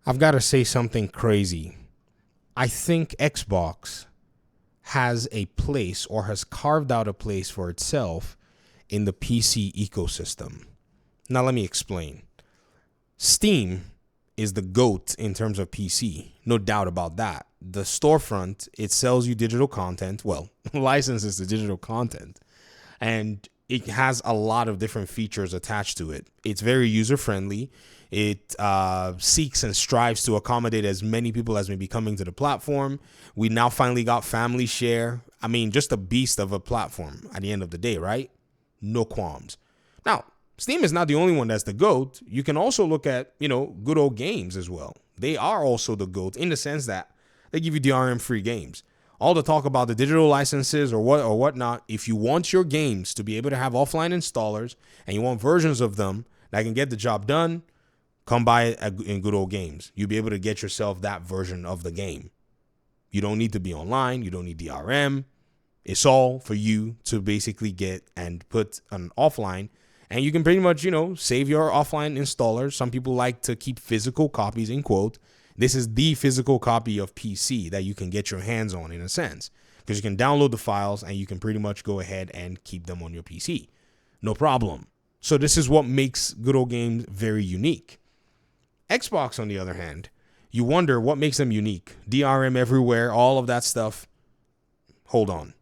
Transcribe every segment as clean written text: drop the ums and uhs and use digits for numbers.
I've got to say something crazy. I think Xbox has a place or has carved out a place for itself in the PC ecosystem. Now, let me explain. Steam is the GOAT in terms of PC. No doubt about that. The storefront, it sells you digital content. Well, licenses the digital content. And it has a lot of different features attached to it. It's very user-friendly. It seeks and strives to accommodate as many people as may be coming to the platform. We now finally got family share. I mean, just a beast of a platform at the end of the day, right? No qualms. Now, Steam is not the only one that's the GOAT. You can also look at, good old games as well. They are also the GOAT in the sense that they give you DRM-free games. All the talk about the digital licenses or whatnot, if you want your games to be able to have offline installers and you want versions of them that can get the job done, come by in good old games. You'll be able to get yourself that version of the game. You don't need to be online. You don't need DRM. It's all for you to basically get and put an offline. And you can pretty much, save your offline installers. Some people like to keep physical copies, in quote. This is the physical copy of PC that you can get your hands on in a sense, because you can download the files and you can pretty much go ahead and keep them on your PC. No problem. So this is what makes good old games very unique. Xbox, on the other hand, you wonder what makes them unique. DRM everywhere, all of that stuff. Hold on.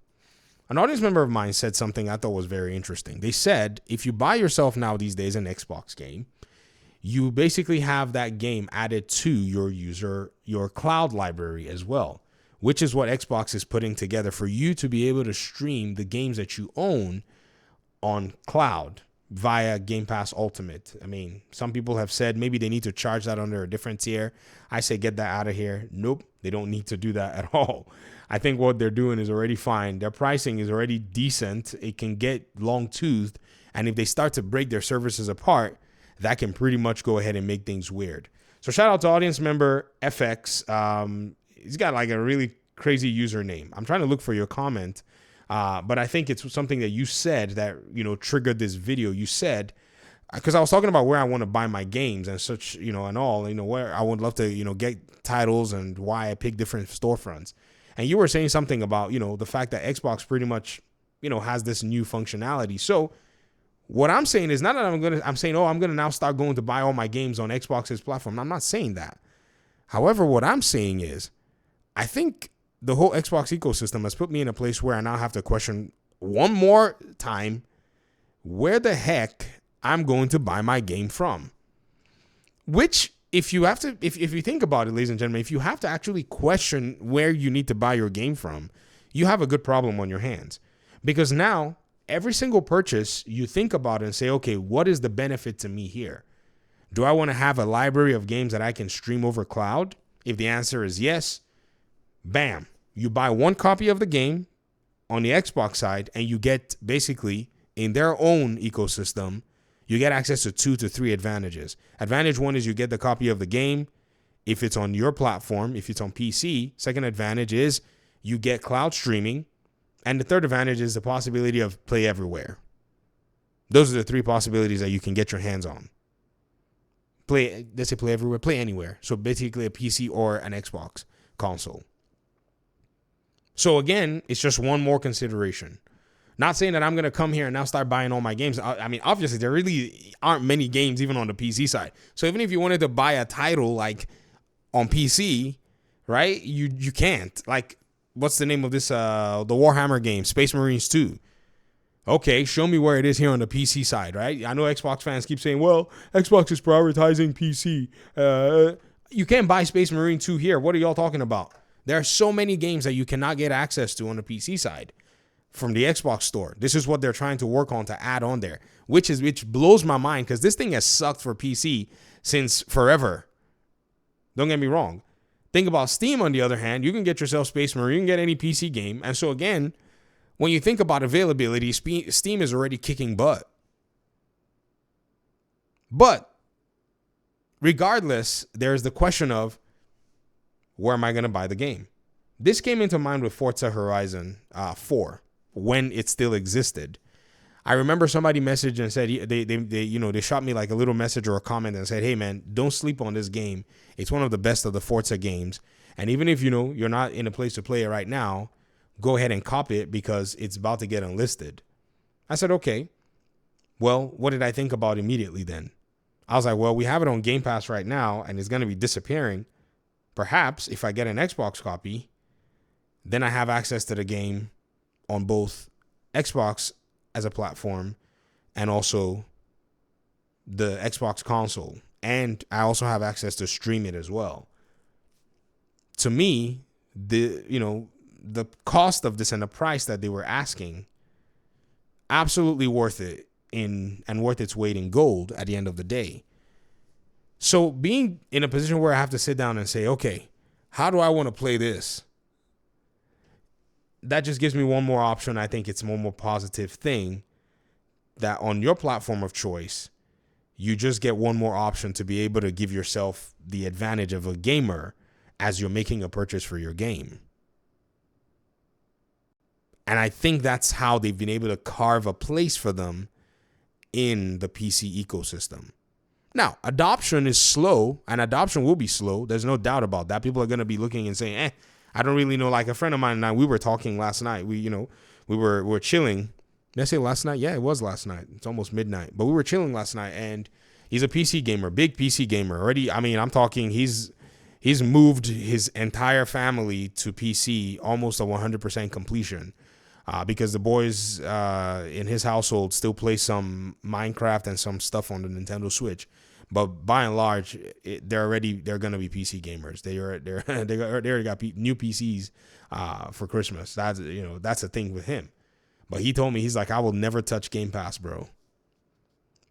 An audience member of mine said something I thought was very interesting. They said, if you buy yourself now these days an Xbox game, you basically have that game added to your cloud library as well, which is what Xbox is putting together for you to be able to stream the games that you own on cloud via Game Pass Ultimate. I mean, some people have said maybe they need to charge that under a different tier. I say get that out of here. Nope, they don't need to do that at all. I think what they're doing is already fine. Their pricing is already decent. It can get long-toothed, and if they start to break their services apart, that can pretty much go ahead and make things weird. So shout out to audience member FX. He's got like a really crazy username. I'm trying to look for your comment, but I think it's something that you said that, triggered this video. You said, because I was talking about where I want to buy my games and such, and all, where I would love to, get titles and why I pick different storefronts. And you were saying something about, the fact that Xbox pretty much, has this new functionality. So what I'm saying is not that I'm saying, I'm going to now start going to buy all my games on Xbox's platform. I'm not saying that. However, what I'm saying is I think the whole Xbox ecosystem has put me in a place where I now have to question one more time where the heck I'm going to buy my game from. Which, if you think about it, ladies and gentlemen, if you have to actually question where you need to buy your game from, you have a good problem on your hands. Because now, every single purchase, you think about it and say, okay, what is the benefit to me here? Do I want to have a library of games that I can stream over cloud? If the answer is yes, bam, you buy one copy of the game on the Xbox side and you get basically in their own ecosystem, you get access to 2 to 3 advantages. Advantage one is you get the copy of the game if it's on your platform, if it's on PC. Second advantage is you get cloud streaming. And the third advantage is the possibility of play everywhere. Those are the 3 possibilities that you can get your hands on. Let's say play everywhere, play anywhere. So basically a PC or an Xbox console. So again, it's just one more consideration. Not saying that I'm going to come here and now start buying all my games. I mean, obviously, there really aren't many games even on the PC side. So even if you wanted to buy a title like on PC, right, you can't. Like, what's the name of this, the Warhammer game, Space Marines 2? Okay, show me where it is here on the PC side, right? I know Xbox fans keep saying, well, Xbox is prioritizing PC. You can't buy Space Marine 2 here. What are y'all talking about? There are so many games that you cannot get access to on the PC side from the Xbox store. This is what they're trying to work on to add on there, which blows my mind because this thing has sucked for PC since forever. Don't get me wrong. Think about Steam, on the other hand. You can get yourself Space Marine, you can get any PC game. And so again, when you think about availability, Steam is already kicking butt. But regardless, there's the question of where am I going to buy the game? This came into mind with Forza Horizon 4 when it still existed. I remember somebody messaged and said they shot me like a little message or a comment and said, "Hey man, don't sleep on this game. It's one of the best of the Forza games. And even if you're not in a place to play it right now, go ahead and cop it because it's about to get unlisted." I said, "Okay." Well, what did I think about immediately then? I was like, well, we have it on Game Pass right now and it's going to be disappearing. Perhaps if I get an Xbox copy, then I have access to the game on both Xbox as a platform and also the Xbox console. And I also have access to stream it as well. To me, the cost of this and the price that they were asking, absolutely worth it and worth its weight in gold at the end of the day. So being in a position where I have to sit down and say, okay, how do I want to play this? That just gives me one more option. I think it's one more positive thing that on your platform of choice, you just get one more option to be able to give yourself the advantage of a gamer as you're making a purchase for your game. And I think that's how they've been able to carve a place for them in the PC ecosystem. Now, adoption is slow, and adoption will be slow. There's no doubt about that. People are going to be looking and saying, I don't really know. Like a friend of mine and I, we were talking last night. We were chilling. Did I say last night? Yeah, it was last night. It's almost midnight. But we were chilling last night, and he's a PC gamer, big PC gamer. Already, I mean, I'm talking, he's moved his entire family to PC, almost a 100% completion. Because the boys in his household still play some Minecraft and some stuff on the Nintendo Switch, but by and large, they're gonna be PC gamers. They already got new PCs for Christmas. That's a thing with him. But he told me, he's like, I will never touch Game Pass, bro.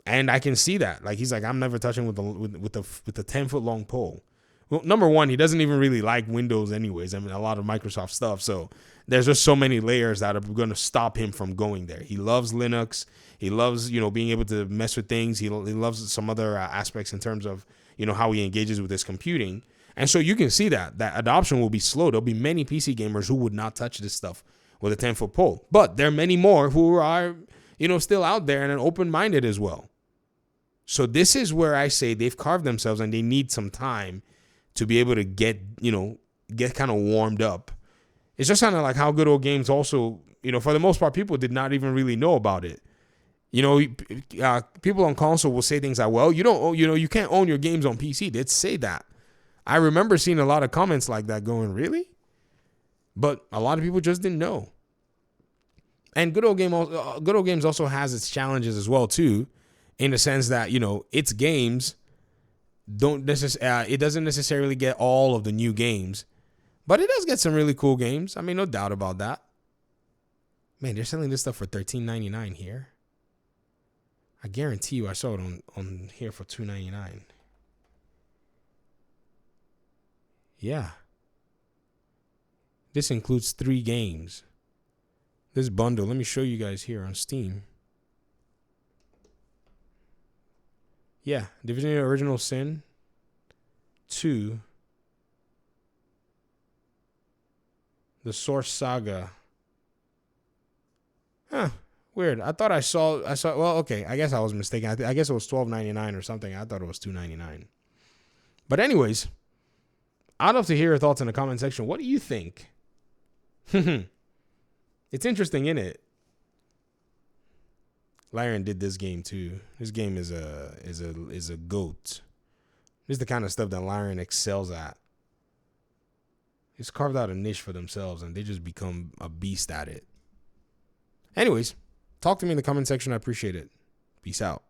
And I can see that. Like, he's like, I'm never touching with the 10-foot long pole. Well, number one, he doesn't even really like Windows anyways. I mean, a lot of Microsoft stuff. So there's just so many layers that are going to stop him from going there. He loves Linux. He loves, being able to mess with things. He loves some other aspects in terms of, how he engages with his computing. And so you can see that adoption will be slow. There'll be many PC gamers who would not touch this stuff with a 10-foot pole. But there are many more who are, still out there and open-minded as well. So this is where I say they've carved themselves and they need some time to be able to get kind of warmed up. It's just kind of like how Good Old Games also, for the most part, people did not even really know about it. People on console will say things like, well, you can't own your games on PC. They'd say that. I remember seeing a lot of comments like that going, really? But a lot of people just didn't know. And Good Old Games also has its challenges as well, too, in the sense that, its games it doesn't necessarily get all of the new games, but it does get some really cool games. I mean, no doubt about that. Man, they're selling this stuff for $13.99 here. I guarantee you I saw it on here for $2.99. Yeah. This includes 3 games. This bundle, let me show you guys here on Steam. Yeah, Division Original Sin 2, The Source Saga. Huh, weird. I thought I saw. Well, okay, I guess I was mistaken. I guess it was $12.99 or something. I thought it was $2.99. But anyways, I'd love to hear your thoughts in the comment section. What do you think? It's interesting, isn't it? Larian did this game too. This game is a goat. This is the kind of stuff that Larian excels at. He's carved out a niche for themselves and they just become a beast at it. Anyways, talk to me in the comment section. I appreciate it. Peace out.